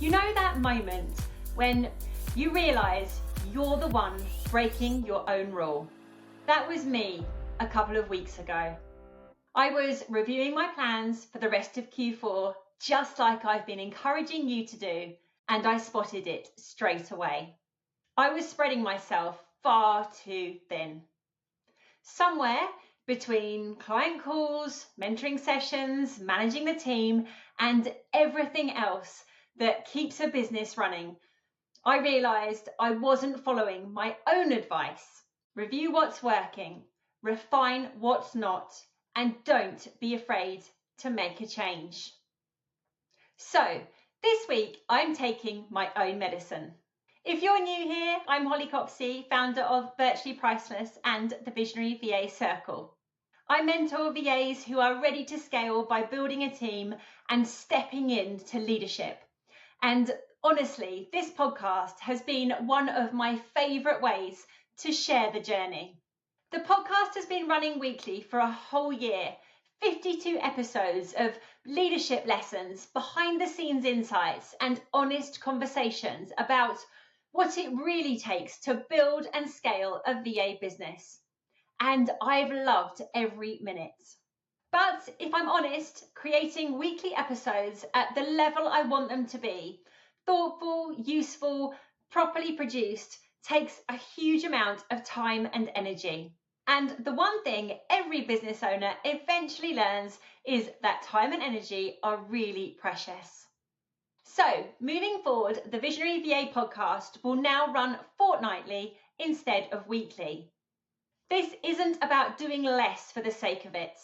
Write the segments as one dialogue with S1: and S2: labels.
S1: You know that moment when you realise you're the one breaking your own rule? That was me a couple of weeks ago. I was reviewing my plans for the rest of Q4, just like I've been encouraging you to do, and I spotted it straight away. I was spreading myself far too thin. Somewhere between client calls, mentoring sessions, managing the team, and everything else that keeps a business running, I realised I wasn't following my own advice. Review what's working, refine what's not, and don't be afraid to make a change. So this week, I'm taking my own medicine. If you're new here, I'm Holly Copsey, founder of Virtually Priceless and the Visionary VA Circle. I mentor VAs who are ready to scale by building a team and stepping into leadership. And honestly, this podcast has been one of my favourite ways to share the journey. The podcast has been running weekly for a whole year, 52 episodes of leadership lessons, behind the scenes insights, and honest conversations about what it really takes to build and scale a VA business. And I've loved every minute. But if I'm honest, creating weekly episodes at the level I want them to be, thoughtful, useful, properly produced, takes a huge amount of time and energy. And the one thing every business owner eventually learns is that time and energy are really precious. So, moving forward, the Visionary VA podcast will now run fortnightly instead of weekly. This isn't about doing less for the sake of it.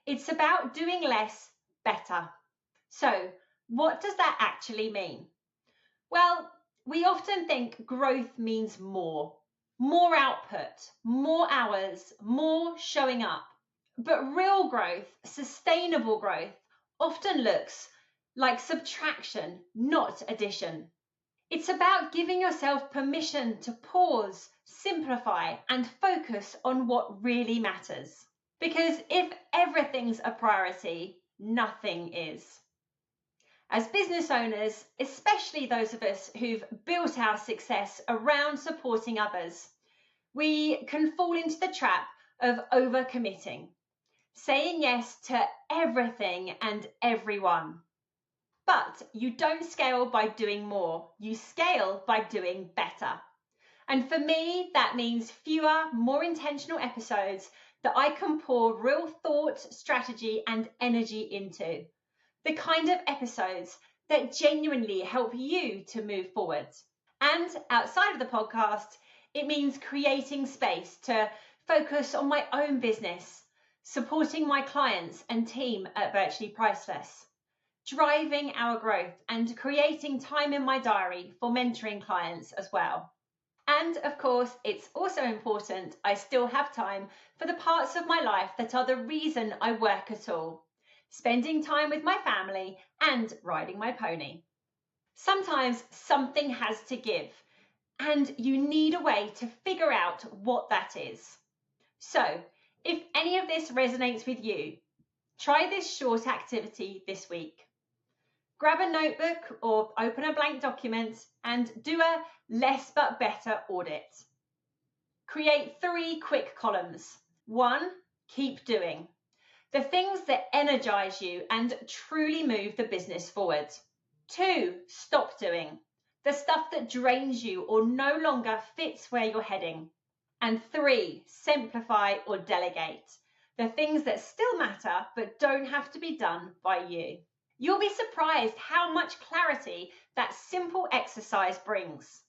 S1: It's about doing less better. So, what does that actually mean? Well, we often think growth means more output, more hours, more showing up. But real growth, sustainable growth, often looks like subtraction, not addition. It's about giving yourself permission to pause, simplify, and focus on what really matters. Because if everything's a priority, nothing is. As business owners, especially those of us who've built our success around supporting others, we can fall into the trap of overcommitting, saying yes to everything and everyone. But you don't scale by doing more, you scale by doing better. And for me, that means fewer, more intentional episodes that I can pour real thought, strategy, and energy into. The kind of episodes that genuinely help you to move forward. And outside of the podcast, it means creating space to focus on my own business, supporting my clients and team at Virtually Priceless, driving our growth and creating time in my diary for mentoring clients as well. And of course, it's also important I still have time for the parts of my life that are the reason I work at all, spending time with my family and riding my pony. Sometimes something has to give, and you need a way to figure out what that is. So, if any of this resonates with you, try this short activity this week. Grab a notebook or open a blank document and do a less but better audit. Create 3 quick columns. 1, keep doing. The things that energize you and truly move the business forward. 2, stop doing. The stuff that drains you or no longer fits where you're heading. And 3, simplify or delegate. The things that still matter but don't have to be done by you. You'll be surprised how much clarity that simple exercise brings.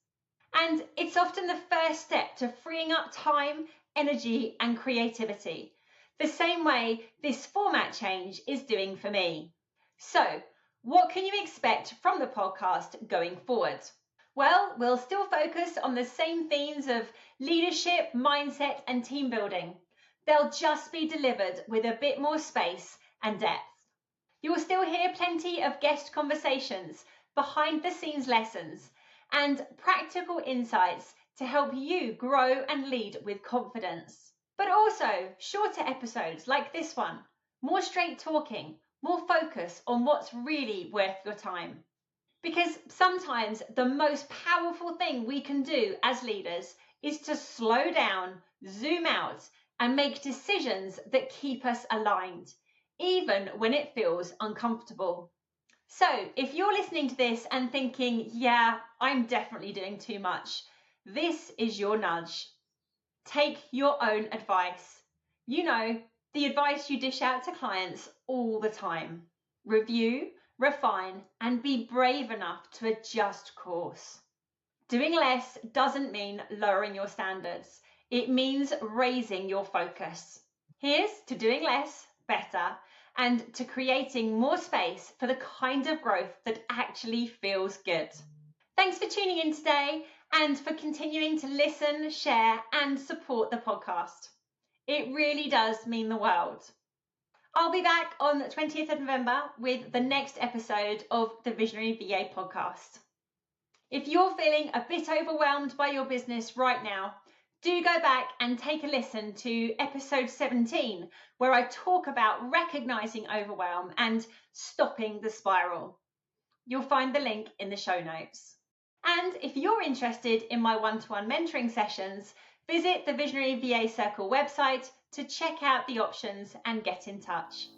S1: And it's often the first step to freeing up time, energy, and creativity, the same way this format change is doing for me. So, what can you expect from the podcast going forward? Well, we'll still focus on the same themes of leadership, mindset, and team building. They'll just be delivered with a bit more space and depth. You will still hear plenty of guest conversations, behind the scenes lessons, and practical insights to help you grow and lead with confidence. But also shorter episodes like this one, more straight talking, more focus on what's really worth your time. Because sometimes the most powerful thing we can do as leaders is to slow down, zoom out, and make decisions that keep us aligned, even when it feels uncomfortable. So, if you're listening to this and thinking, yeah, I'm definitely doing too much, this is your nudge. Take your own advice. You know, the advice you dish out to clients all the time. Review, refine, and be brave enough to adjust course. Doing less doesn't mean lowering your standards. It means raising your focus. Here's to doing less better and to creating more space for the kind of growth that actually feels good. Thanks for tuning in today and for continuing to listen, share, and support the podcast. It really does mean the world. I'll be back on the 20th of November with the next episode of the Visionary VA podcast. If you're feeling a bit overwhelmed by your business right now, do go back and take a listen to episode 17, where I talk about recognizing overwhelm and stopping the spiral. You'll find the link in the show notes. And if you're interested in my one-to-one mentoring sessions, visit the Visionary VA Circle website to check out the options and get in touch.